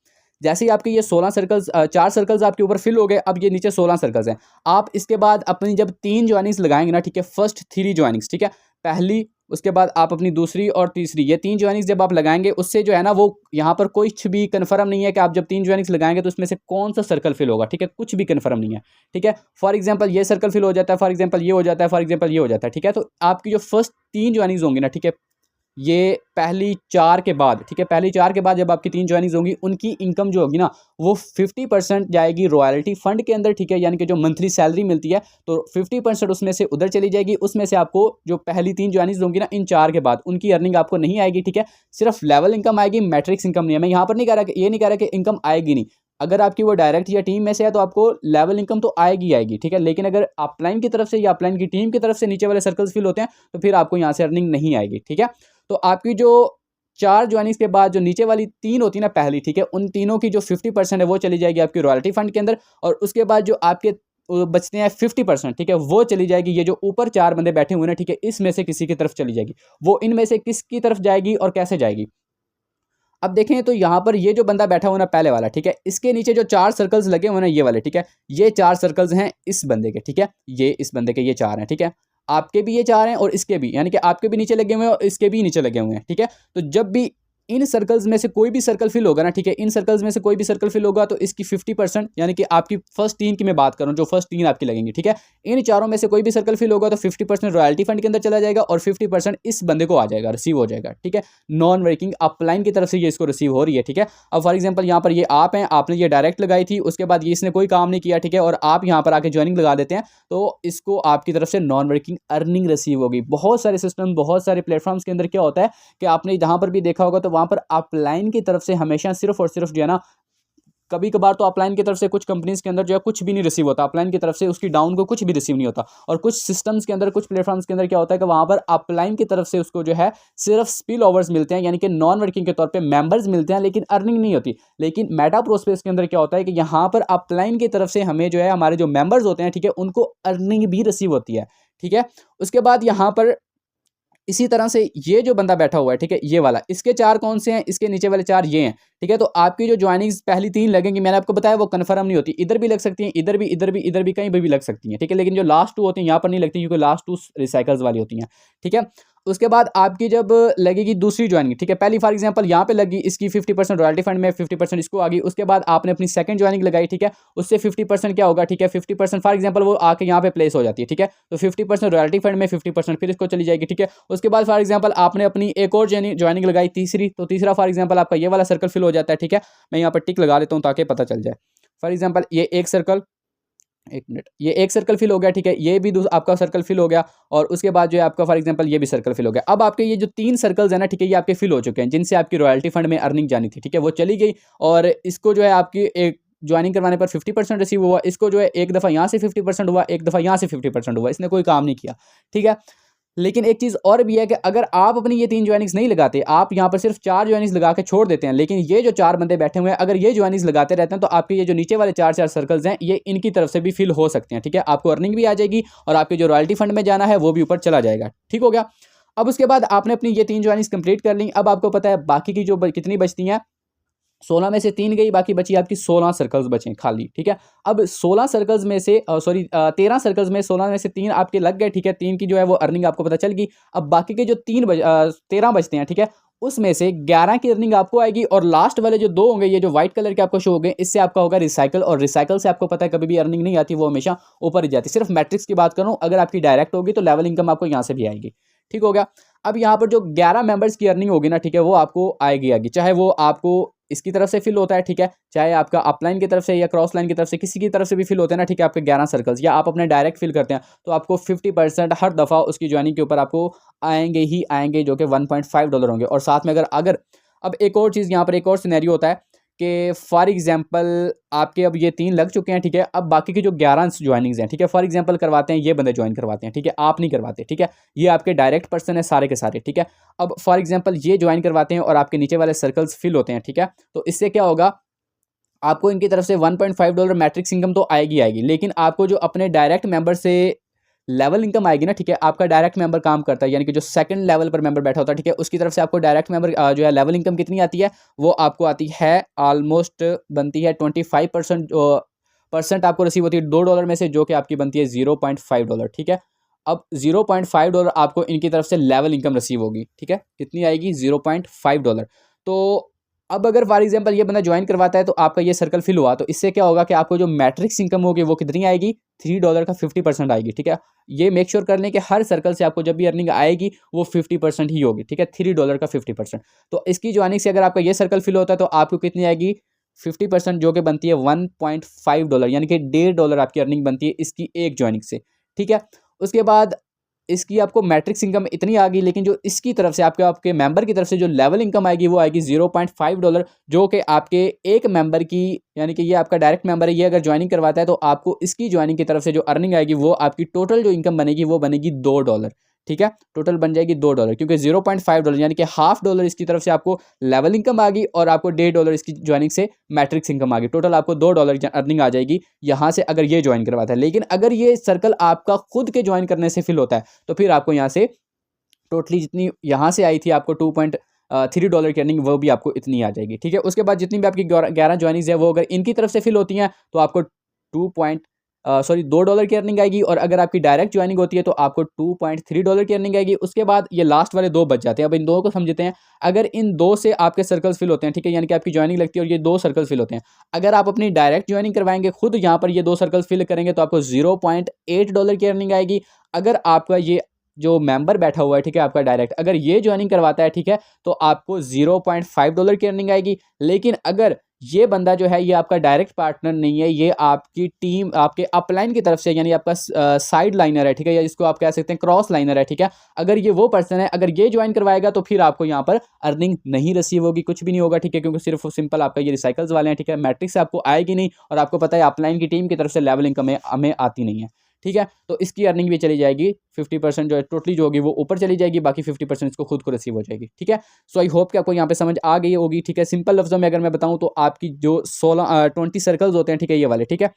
जैसे ही आपके ये 16 सर्कल्स, 4 सर्कल्स आपके ऊपर फिल हो गए, अब ये नीचे 16 सर्कल्स हैं, आप इसके बाद अपनी जब 3 ज्वाइनिंग्स लगाएंगे ना, ठीक है, फर्स्ट 3 ज्वाइनिंग्स, ठीक है, पहली, उसके बाद आप अपनी दूसरी और तीसरी, ये 3 ज्वाइनिंग्स जब आप लगाएंगे, उससे जो है ना वो यहाँ पर कुछ भी कन्फर्म नहीं है कि आप जब 3 ज्वाइनिंग्स लगाएंगे तो उसमें से कौन सा सर्कल फिल होगा, ठीक है, कुछ भी कन्फर्म नहीं है, ठीक है। फॉर एग्जाम्पल ये सर्कल फिल हो जाता है, फॉर एग्जाम्पल ये हो जाता है, फॉर एग्जाम्पल ये हो जाता है, ठीक है। तो आपकी जो फर्स्ट 3 ज्वाइनिंग्स होंगी ना, ठीक है, ये पहली 4 के बाद, ठीक है, पहली 4 के बाद जब आपकी 3 ज्वाइनिंग्स होंगी, उनकी इनकम जो होगी ना वो 50% जाएगी रॉयल्टी फंड के अंदर, ठीक है, यानी कि जो मंथली सैलरी मिलती है तो 50% उसमें से उधर चली जाएगी। उसमें से आपको जो पहली 3 ज्वाइनिंग्स होंगी ना इन 4 के बाद, उनकी अर्निंग आपको नहीं आएगी, ठीक है, सिर्फ लेवल इनकम आएगी, मैट्रिक्स इनकम नहीं है। मैं यहाँ पर नहीं कह रहा कि, ये नहीं कह रहा कि इनकम आएगी नहीं, अगर आपकी वो डायरेक्ट या टीम में से है तो आपको लेवल इनकम तो आएगी आएगी, ठीक है। लेकिन अगर अपलाइन की तरफ से या अपलाइन की टीम की तरफ से नीचे वाले सर्कल्स फिल होते हैं तो फिर आपको यहाँ से अर्निंग नहीं आएगी, ठीक है। तो आपकी जो 4 ज्वाइनिंग्स के बाद जो नीचे वाली 3 होती है ना पहली, ठीक है, उन तीनों की जो 50% है वो चली जाएगी आपकी रॉयल्टी फंड के अंदर, और उसके बाद जो आपके बचते हैं 50%, ठीक है, वो चली जाएगी ये जो ऊपर 4 बंदे बैठे हुए हैं, ठीक है, इसमें से किसी की तरफ चली जाएगी। वो इनमें से किसकी तरफ जाएगी और कैसे जाएगी, अब देखें तो यहाँ पर ये जो बंदा बैठा हुआ ना पहले वाला, ठीक है, इसके नीचे जो 4 सर्कल्स लगे हुए ना ये वाले, ठीक है, ये 4 सर्कल्स हैं इस बंदे के, ठीक है, ये इस बंदे के ये 4 हैं, ठीक है, आपके भी ये 4 हैं और इसके भी, यानी कि आपके भी नीचे लगे हुए हैं और इसके भी नीचे लगे हुए हैं, ठीक है। तो जब भी इन सर्कल्स में से कोई भी सर्कल फिल होगा ना, ठीक है, इन सर्कल्स में से कोई भी सर्कल फिल होगा तो इसकी 50%, यानी कि आपकी फर्स्ट 3 की मैं बात करूं जो फर्स्ट 3 आपकी लगेंगी, ठीक है, इन चारों में से कोई भी सर्कल फिल होगा तो 50% रॉयल्टी फंड के अंदर चला जाएगा और 50% इस बंदे को आ जाएगा, रिसीव हो जाएगा, ठीक है, नॉन वर्किंग अपलाइन की तरफ से ये इसको रिसीव हो रही है, ठीक है। अब फॉर एग्जाम्पल यहाँ पर ये आप हैं, आपने ये डायरेक्ट लगाई थी, उसके बाद ये इसने कोई काम नहीं किया, ठीक है, और आप यहाँ पर आके ज्वाइनिंग लगा देते हैं तो इसको आपकी तरफ से नॉन वर्किंग अर्निंग रिसीव होगी। बहुत सारे सिस्टम, बहुत सारे प्लेटफॉर्म्स के अंदर क्या होता है कि आपने जहाँ पर भी देखा होगा तो वहाँ पर अपलाइन की तरफ से हमेशा सिर्फ और सिर्फ जो है ना, कभी कभार तो अपलाइन की तरफ से कुछ कंपनीज के अंदर जो है कुछ भी नहीं रिसीव होता, अपलाइन की तरफ से उसकी डाउन को कुछ भी रिसीव नहीं होता, और कुछ सिस्टम्स के अंदर, कुछ प्लेटफॉर्म्स के अंदर क्या होता है कि वहाँ पर अपलाइन की तरफ से उसको जो है सिर्फ स्पिल ओवर्स मिलते हैं, यानी कि नॉन वर्किंग के तौर पे मेंबर्स मिलते हैं, लेकिन अर्निंग नहीं होती। लेकिन मेटा प्रोस्पेस के अंदर क्या होता है कि यहाँ पर अपलाइन की तरफ से हमें जो है हमारे जो मेंबर्स होते हैं, ठीक है, उनको अर्निंग भी रिसीव होती है, ठीक है। उसके बाद यहाँ पर इसी तरह से ये जो बंदा बैठा हुआ है, ठीक है, ये वाला, इसके 4 कौन से हैं, इसके नीचे वाले 4 ये हैं, ठीक है। तो आपकी जो ज्वाइनिंग्स पहली 3 लगेंगी, मैंने आपको बताया वो कंफर्म नहीं होती, इधर भी लग सकती हैं, इधर भी, इधर भी, इधर भी, कहीं भी लग सकती हैं, ठीक है। लेकिन जो लास्ट 2 होती हैं यहाँ पर नहीं लगती क्योंकि लास्ट 2 रिसाइकल्स वाली होती हैं, ठीक है। उसके बाद आपकी जब लगेगी दूसरी ज्वाइनिंग, ठीक है, पहली फॉर एग्जांपल यहाँ पे लगी, इसकी 50% रॉयल्टी फंड में, 50% इसको आ गई। उसके बाद आपने अपनी सेकंड ज्वाइनिंग लगाई, ठीक है, उससे 50% क्या होगा, ठीक है, 50% फॉर एग्जांपल वो आके यहाँ पे प्लेस हो जाती है, ठीक है, तो 50% रॉयल्टी फंड में, 50% फिर इसको चली जाएगी, ठीक है। उसके बाद फॉर एग्जांपल आपने अपनी एक और ज्वाइनिंग लगाई तीसरी, तो तीसरा फॉर एग्जांपल आपका ये वाला सर्कल फिल हो जाता है, ठीक है। मैं यहाँ पर टिक लगा लेता हूँ ताकि पता चल जाए। फॉर एग्जाम्पल ये एक सर्कल, एक मिनट, ये एक सर्कल फिल हो गया, ठीक है, ये भी आपका सर्कल फिल हो गया, और उसके बाद जो है आपका फॉर एग्जांपल ये भी सर्कल फिल हो गया। अब आपके ये जो 3 सर्कल्स है ना, ठीक है, ये आपके फिल हो चुके हैं, जिनसे आपकी रॉयल्टी फंड में अर्निंग जानी थी, ठीक है, वो चली गई, और इसको जो है आपकी एक ज्वाइनिंग करवाने पर 50% रिसीव हुआ, इसको जो है एक दफ़ा यहाँ से 50% हुआ, एक दफ़ा यहाँ से 50% हुआ, इसने कोई काम नहीं किया, ठीक है। लेकिन एक चीज़ और भी है कि अगर आप अपनी ये 3 ज्वाइनिंग्स नहीं लगाते, आप यहाँ पर सिर्फ 4 ज्वाइनिंग्स लगा के छोड़ देते हैं, लेकिन ये जो 4 बंदे बैठे हुए हैं अगर ये ज्वाइनिंग्स लगाते रहते हैं तो आपके ये जो नीचे वाले 4 सर्कल्स हैं ये इनकी तरफ से भी फिल हो सकते हैं, ठीक है। आपको अर्निंग भी आ जाएगी और आपके जो रॉयल्टी फंड में जाना है वो भी ऊपर चला जाएगा, ठीक हो गया। अब उसके बाद आपने अपनी ये 3 ज्वाइनिंग्स कंप्लीट कर ली। अब आपको पता है बाकी की जो कितनी बचती हैं, 16 में से 3 गई, बाकी बची आपकी 16 सर्कल्स बचे खाली, ठीक है। अब 16 सर्कल्स में से 13 सर्कल्स में 16 में से 3 आपके लग गए, ठीक है। 3 की जो है वो अर्निंग आपको पता चल गई। अब बाकी के जो 13 बचते हैं, ठीक है, उसमें से 11 की अर्निंग आपको आएगी और लास्ट वाले जो 2 होंगे, ये जो व्हाइट कलर के आपको शो हो गए, इससे आपका होगा रिसाइकल। और रिसाइकल से आपको पता है कभी भी अर्निंग नहीं आती, वो हमेशा ऊपर ही जाती। सिर्फ मैट्रिक्स की बात करूँ, अगर आपकी डायरेक्ट होगी तो लेवल इनकम आपको यहाँ से भी आएगी, ठीक हो गया। अब यहाँ पर जो 11 मेंबर्स की अर्निंग होगी ना, ठीक है, वो आपको आएगी, चाहे वो आपको इसकी तरफ से फिल होता है, ठीक है, चाहे आपका अपलाइन की तरफ से या क्रॉस लाइन की तरफ से, किसी की तरफ से भी फिल होते हैं ना, ठीक है, आपके 11 सर्कल्स, या आप अपने डायरेक्ट फिल करते हैं तो आपको 50% हर दफ़ा उसकी ज्वाइनिंग के ऊपर आपको आएंगे ही आएंगे, जो कि $1.5 होंगे। और साथ में अगर अगर अब एक और चीज़ यहाँ पर, एक और सिनेरियो होता है कि फॉर एग्जांपल आपके अब ये 3 लग चुके हैं, ठीक है, अब बाकी की जो 11 ज्वाइनिंग्स हैं, ठीक है, फॉर एग्जांपल करवाते हैं ये बंदे ज्वाइन करवाते हैं, ठीक है, आप नहीं करवाते, ठीक है, ये आपके डायरेक्ट पर्सन है सारे के सारे, ठीक है। अब फॉर एग्जांपल ये ज्वाइन करवाते हैं और आपके नीचे वाले सर्कल्स फिल होते हैं, ठीक है, तो इससे क्या होगा, आपको इनकी तरफ से $1.5 मैट्रिक्स इनकम तो आएगी आएगी, लेकिन आपको जो अपने डायरेक्ट मेंबर से लेवल इनकम आएगी ना, ठीक है, आपका डायरेक्ट मेंबर काम करता है, यानी कि जो सेकंड लेवल पर मेंबर बैठा होता है, ठीक है, उसकी तरफ से आपको डायरेक्ट मेंबर जो है लेवल इनकम कितनी आती है, वो आपको आती है ऑलमोस्ट बनती है 25% आपको रिसीव होती है $2 में से, जो कि आपकी बनती है $0.5, ठीक है। अब $0.5 आपको इनकी तरफ से लेवल इनकम रिसीव होगी, ठीक है, कितनी आएगी, $0.5। तो अब अगर फॉर एग्जांपल ये बंदा ज्वाइन करवाता है तो आपका ये सर्कल फिल हुआ, तो इससे क्या होगा कि आपको जो मैट्रिक्स इनकम होगी वो कितनी आएगी, $3 का 50% आएगी, ठीक है। ये मेक श्योर कर लें कि हर सर्कल से आपको जब भी अर्निंग आएगी वो 50% ही होगी, ठीक है, $3 का 50%। तो इसकी ज्वाइनिंग से अगर आपका ये सर्कल फिल होता है तो आपको कितनी आएगी, 50%, जो कि बनती है $1.5, यानी कि $1.5 आपकी अर्निंग बनती है इसकी एक ज्वाइनिंग से, ठीक है। उसके बाद इसकी आपको मैट्रिक्स इनकम इतनी आ गई, लेकिन जो इसकी तरफ से आपके आपके मेंबर की तरफ से जो लेवल इनकम आएगी वो आएगी $0.5, जो कि आपके एक मेंबर की, यानी कि ये आपका डायरेक्ट मेंबर है, ये अगर ज्वाइनिंग करवाता है तो आपको इसकी ज्वाइनिंग की तरफ से जो अर्निंग आएगी वो आपकी टोटल जो इनकम बनेगी वो बनेगी $2, ठीक है, टोटल बन जाएगी $2, क्योंकि $0.5 यानी कि $0.5 इसकी तरफ से आपको लेवल इनकम आ गई और आपको $1.5 इसकी ज्वाइनिंग से मैट्रिक्स इनकम आ गई, टोटल आपको $2 अर्निंग आ जाएगी यहाँ से अगर ये ज्वाइन करवाता है। लेकिन अगर ये सर्कल आपका खुद के ज्वाइन करने से फिल होता है तो फिर आपको यहाँ से टोटली जितनी यहाँ से आई थी आपको $2.3 की अर्निंग, वो भी आपको इतनी आ जाएगी, ठीक है। उसके बाद जितनी भी आपकी 11 ज्वाइनिंग्स है वो अगर इनकी तरफ से फिल होती हैं तो आपको $2 की अर्निंग आएगी, और अगर आपकी डायरेक्ट ज्वाइनिंग होती है तो आपको $2.3 की अर्निंग आएगी। उसके बाद ये लास्ट वाले 2 बच जाते हैं। अब इन 2 को समझते हैं। अगर इन 2 से आपके सर्कल्स फिल होते हैं, ठीक है, यानी कि आपकी ज्वाइनिंग लगती है और ये 2 सर्कल्स फिल होते हैं, अगर आप अपनी डायरेक्ट ज्वाइनिंग करवाएंगे खुद यहाँ पर ये 2 सर्कल्स फिल करेंगे तो आपको $0.8 की अर्निंग आएगी। अगर आपका ये जो मेंबर बैठा हुआ है, ठीक है, आपका डायरेक्ट, अगर ये ज्वाइनिंग करवाता है, ठीक है, तो आपको $0.5 की अर्निंग आएगी। लेकिन अगर ये बंदा जो है ये आपका डायरेक्ट पार्टनर नहीं है, ये आपकी टीम आपके अपलाइन की तरफ से, यानी आपका साइड लाइनर है, ठीक है, या जिसको आप कह सकते हैं क्रॉस लाइनर है, ठीक है, अगर ये वो पर्सन है, अगर ये ज्वाइन करवाएगा तो फिर आपको यहाँ पर अर्निंग नहीं रिसीव होगी, कुछ भी नहीं होगा, ठीक है, क्योंकि सिर्फ सिंपल आपका ये रिसाइकल्स वाले हैं, ठीक है, मैट्रिक्स आपको आएगी नहीं, और आपको पता है अपलाइन की टीम की तरफ से लेवलिंग हमें आती नहीं है, ठीक है। तो इसकी अर्निंग भी चली जाएगी 50% जो है टोटली जो होगी वो ऊपर चली जाएगी, बाकी 50% इसको खुद को रिसीव हो जाएगी, ठीक है। सो आई होप कि आपको यहाँ पे समझ आ गई होगी, ठीक है। सिंपल लफ्ज़ों में अगर मैं बताऊँ तो आपकी जो 20 सर्कल्स होते हैं, ठीक है, ये वाले, ठीक है,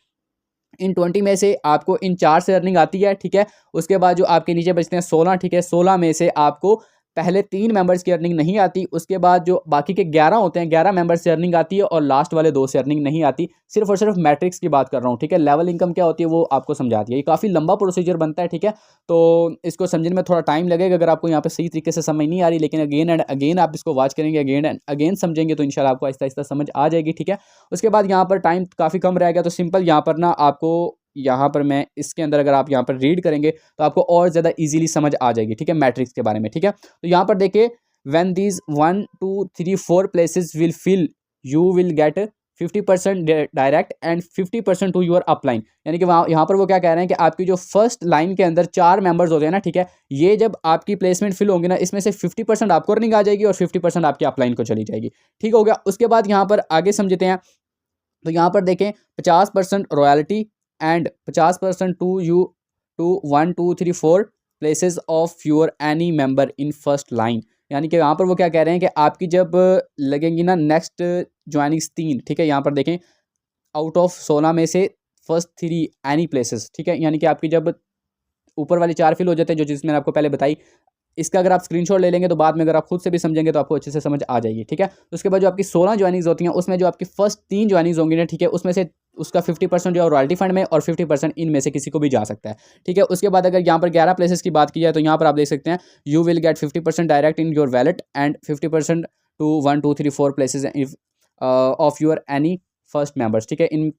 इन 20 में से आपको इन 4 से अर्निंग आती है, ठीक है। उसके बाद जो आपके नीचे बचते हैं 16, ठीक है, 16 में से आपको पहले 3 मेंबर्स की अर्निंग नहीं आती, उसके बाद जो बाकी के 11 होते हैं, 11 मेंबर्स से अर्निंग आती है, और लास्ट वाले 2 से अर्निंग नहीं आती। सिर्फ और सिर्फ मैट्रिक्स की बात कर रहा हूँ, ठीक है। लेवल इनकम क्या होती है वो आपको समझा दिया। ये काफ़ी लंबा प्रोसीजर बनता है, ठीक है, तो इसको समझने में थोड़ा टाइम लगेगा अगर आपको यहाँ पे सही तरीके से समझ नहीं आ रही, लेकिन अगेन एंड अगेन आप इसको वॉच करेंगे, अगेन एंड अगेन समझेंगे तो इंशाल्लाह आपको आहिस्ता आहिस्ता समझ आ जाएगी, ठीक है। उसके बाद यहाँ पर टाइम काफ़ी कम रहेगा, तो सिंपल यहाँ पर ना आपको यहाँ पर मैं इसके अंदर अगर आप यहाँ पर रीड करेंगे तो आपको और ज़्यादा इजीली समझ आ जाएगी, ठीक है, मैट्रिक्स के बारे में, ठीक है। तो यहाँ पर देखिए, when these 1 2 3 4 places will fill, you will get 50% direct and 50% to your upline. यानी कि वहाँ यहाँ पर वो क्या कह रहे हैं कि आपकी जो फर्स्ट लाइन के अंदर 4 मेंबर्स होते हैं ना, ठीक है, ये जब आपकी प्लेसमेंट फिल होंगी ना, इसमें से 50% आपको अर्निंग आ जाएगी और 50% आपकी अपलाइन को चली जाएगी, ठीक हो गया। उसके बाद यहाँ पर आगे समझते हैं, तो यहाँ पर देखें 50% royalty and 50% to 1 2 3 4 places of your any member in first line, यानी कि यहाँ पर वो क्या कह रहे हैं कि आपकी जब लगेंगी ना नेक्स्ट ज्वाइनिंग्स 3, ठीक है, यहाँ पर देखें आउट ऑफ 16 में से फर्स्ट 3 एनी प्लेसेस, ठीक है, यानी कि आपकी जब ऊपर वाली 4 फिल हो जाते हैं जो चीज़ मैंने आपको पहले बताई, इसका अगर आप स्क्रीनशॉट ले लेंगे तो बाद में अगर आप खुद से भी समझेंगे तो आपको अच्छे से समझ आ जाएगी, ठीक है। तो उसके बाद जो आपकी 16 ज्वाइनिंग्स होती हैं उसमें जो आपकी फर्स्ट 3 ज्वाइनिंग्स होंगी ना, ठीक है, उसमें से उसका 50% जो है रॉयल्टी फंड में और 50% इनमें से किसी को भी जा सकता है, ठीक है। उसके बाद अगर यहाँ पर 11 प्लेसेस की बात की जाए तो यहाँ पर आप देख सकते हैं you will get 50% direct in your wallet and 50% to 1 2 3 4 places of your any first members, ठीक है। इन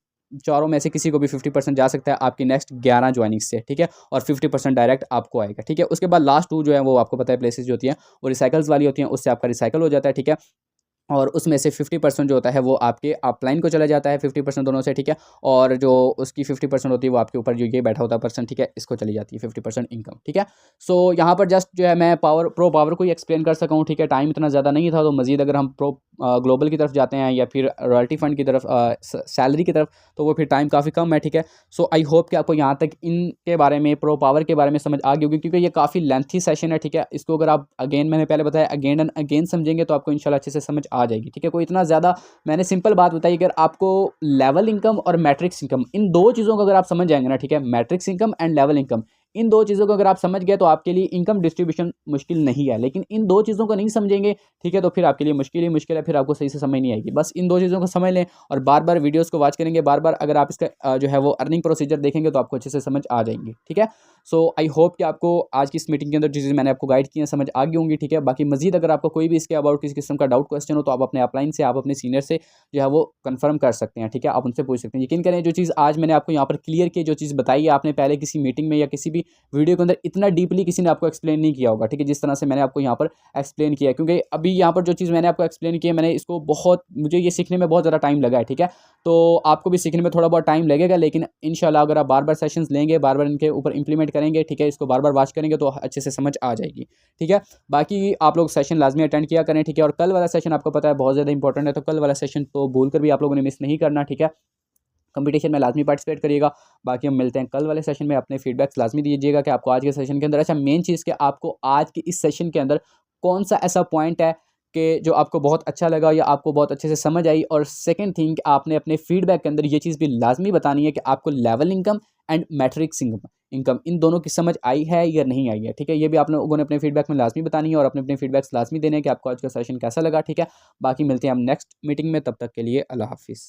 चारों में से किसी को भी 50% जा सकता है आपकी नेक्स्ट 11 ज्वाइनिंग से, ठीक है, और 50% डायरेक्ट आपको आएगा, ठीक है। उसके बाद लास्ट 2 जो है वो आपको पता है प्लेसेस जो होती हैं वो रिसाइकल्स वाली होती हैं, उससे आपका रिसाइकल हो जाता है, ठीक है, और उसमें से 50% जो होता है वो आपके अपलाइन को चला जाता है, 50% दोनों से, ठीक है, और जो उसकी 50% होती है वो आपके ऊपर जो ये बैठा होता है पर्सन, ठीक है, इसको चली जाती है 50% इनकम, ठीक है। सो यहाँ पर जस्ट जो है मैं प्रो पावर को ही एक्सप्लेन कर सका हूँ, ठीक है, टाइम इतना ज़्यादा नहीं था, तो मज़ीद अगर हम ग्लोबल की तरफ जाते हैं या फिर रॉयल्टी फंड की तरफ, सैलरी की तरफ, तो वो फिर टाइम काफ़ी कम है, ठीक है। सो आई होप कि आपको यहाँ तक इनके बारे में, प्रो पावर के बारे में समझ आ गई होगी, क्योंकि ये काफ़ी लेंथी सेशन है, ठीक है। इसको अगर आप अगेन, मैंने पहले बताया, अगेन एंड अगेन समझेंगे तो आपको इंशाल्लाह अच्छे से समझ आ जाएगी, ठीक है। कोई इतना ज़्यादा, मैंने सिंपल बात बताई, अगर आपको लेवल इनकम और मैट्रिक्स इनकम, इन 2 चीज़ों को अगर आप समझ जाएंगे ना, ठीक है, matrix income and level income, इन 2 चीज़ों को अगर आप समझ गए तो आपके लिए इनकम डिस्ट्रीब्यूशन मुश्किल नहीं है। लेकिन इन 2 चीज़ों को नहीं समझेंगे, ठीक है, तो फिर आपके लिए मुश्किल ही मुश्किल है, फिर आपको सही से समझ नहीं आएगी। बस इन 2 चीज़ों को समझ लें और बार बार वीडियोज़ को वॉच करेंगे, बार बार अगर आप इसका जो है वो अर्निंग प्रोसीजर देखेंगे तो आपको अच्छे से समझ आ जाएंगी, ठीक है। सो आई होप कि आपको आज की इस मीटिंग के अंदर जो चीज़ें मैंने आपको गाइड की हैं समझ आ गई होंगी, ठीक है। बाकी मजीद अगर आपको कोई भी इसके अबाउट किसी किस्म का डाउट क्वेश्चन हो तो आप अपने अपलाइन से, आप अपने सीनियर से जो है वो कंफर्म कर सकते हैं, ठीक है, आप उनसे पूछ सकते हैं। यकीन करें जो चीज़ आज मैंने आपको यहाँ पर क्लियर की, जो चीज़ बताई है, आपने पहले किसी मीटिंग में या किसी भी वीडियो के अंदर इतना डीपली किसी ने आपको एक्सप्लेन नहीं किया होगा, ठीक है, जिस तरह से मैंने आपको यहाँ पर एक्सप्लेन किया है। क्योंकि अभी यहाँ पर जो चीज़ मैंने आपको एक्सप्लेन की है, मैंने इसको मुझे ये सीखने में बहुत ज़्यादा टाइम लगा है, ठीक है। तो आपको भी सीखने में थोड़ा बहुत टाइम लगेगा, लेकिन इंशाल्लाह अगर आप बार बार सेशंस लेंगे, बार बार इनके ऊपर इंप्लीमेंट करेंगे, ठीक है, इसको बार बार वॉच करेंगे तो अच्छे से समझ आ जाएगी, ठीक है। बाकी आप लोग सेशन लाजमी अटेंड किया करें, ठीक है। और कल वाला सेशन आपको पता है बहुत ज़्यादा इंपॉर्टेंट है, तो कल वाला सेशन तो भूल कर भी आप लोगों ने मिस नहीं करना, ठीक है। कंपटीशन में लाजमी पार्टिसिपेट करिएगा। बाकी हम मिलते हैं कल वाले सेशन में। अपने फीडबैक्स लाजमी दीजिएगा कि आपको आज के सेशन के अंदर, अच्छा मेन चीज़ कि आपको आज के इस सेशन के अंदर कौन सा ऐसा पॉइंट है कि जो आपको बहुत अच्छा लगा या आपको बहुत अच्छे से समझ आई। और सेकंड थिंग, आपने अपने फीडबैक के अंदर ये चीज़ भी लाजमी बतानी है कि आपको level income and matrix income in दोनों की समझ आई है या नहीं आई है, ठीक है। ये भी आप लोगों ने अपने फीडबैक में लाजमी बतानी है और अपने अपने फीडबैक्स लाजमी देने हैं कि आपको आज का सेशन कैसा लगा, ठीक है। बाकी मिलते हैं हम नेक्स्ट मीटिंग में, तब तक के लिए अल्लाह हाफिज़।